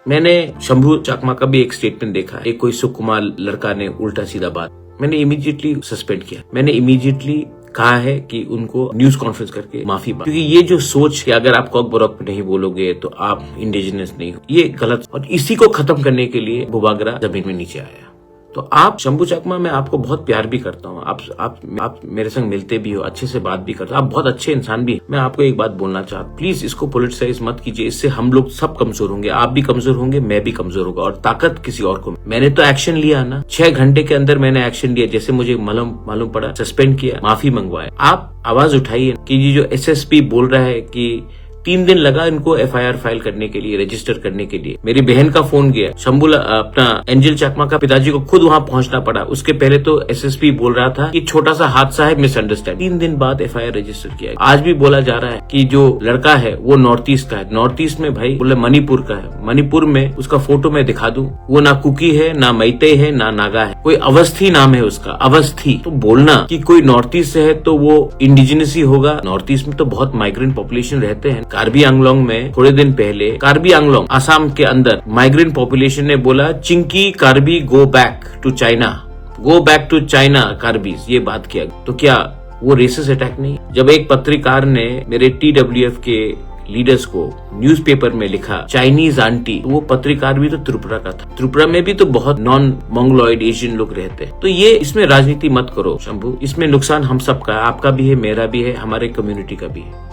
मैंने शंभू चकमा का भी एक स्टेटमेंट देखा, एक कोई सुकुमार लड़का ने उल्टा सीधा बात, मैंने इमीडिएटली सस्पेंड किया। मैंने इमीडिएटली कहा है कि उनको न्यूज कॉन्फ्रेंस करके माफी मांगे, क्योंकि ये जो सोच कि अगर आप कॉक बरॉक पे नहीं बोलोगे तो आप इंडिजिनस नहीं हो, ये गलत। और इसी को खत्म करने के लिए बुबागरा जमीन में नीचे आया। तो आप शंभू चकमा, मैं आपको बहुत प्यार भी करता हूँ, आप मेरे संग मिलते भी हो, अच्छे से बात भी करते हो, आप बहुत अच्छे इंसान भी। मैं आपको एक बात बोलना चाहता हूँ, प्लीज इसको पॉलिटिसाइज मत कीजिए, इससे हम लोग सब कमजोर होंगे, आप भी कमजोर होंगे, मैं भी कमजोर होगा, और ताकत किसी और को। मैंने तो एक्शन लिया ना, 6 घंटे के अंदर मैंने एक्शन लिया, जैसे मुझे मालूम पड़ा, सस्पेंड किया, माफी मंगवाए। आप आवाज उठाइए कि ये जो एसएसपी बोल रहा है कि 3 दिन लगा इनको एफआईआर फाइल करने के लिए, रजिस्टर करने के लिए। मेरी बहन का फोन गया, शंभू अपना एंजल चकमा का पिताजी को खुद वहां पहुंचना पड़ा। उसके पहले तो एसएसपी बोल रहा था कि छोटा सा हादसा है, मिसअंडरस्टैंड। 3 दिन बाद एफआईआर रजिस्टर किया। आज भी बोला जा रहा है कि जो लड़का है वो नॉर्थ ईस्ट का है। नॉर्थ ईस्ट में भाई बोले मणिपुर का है। मणिपुर में उसका फोटो मैं दिखा दूं, वो ना कुकी है, ना मैते है, ना नागा है, कोई अवस्थी नाम है उसका, अवस्थी। तो बोलना कि कोई नॉर्थ ईस्ट से है तो वो इंडिजिनस ही होगा। नॉर्थ ईस्ट में तो बहुत माइग्रेंट पॉपुलेशन रहते हैं। कार्बी आंगलोंग में थोड़े दिन पहले, कार्बी आंगलोंग असम के अंदर, माइग्रेंट पॉपुलेशन ने बोला chinky Karbi go back to China, go back to China Karbis, ये बात किया। तो क्या वो रेसिस्ट अटैक नहीं? जब एक पत्रकार ने मेरे TWF के लीडर्स को न्यूज़पेपर में लिखा चाइनीज आंटी, वो पत्रकार भी तो त्रिपुरा का था। त्रिपुरा में भी तो बहुत नॉन मोंगलॉइड एशियन लोग रहते हैं। तो ये इसमें राजनीति मत करो शंभू, इसमें नुकसान हम सबका है, आपका भी है, मेरा भी है, हमारे कम्युनिटी का भी है।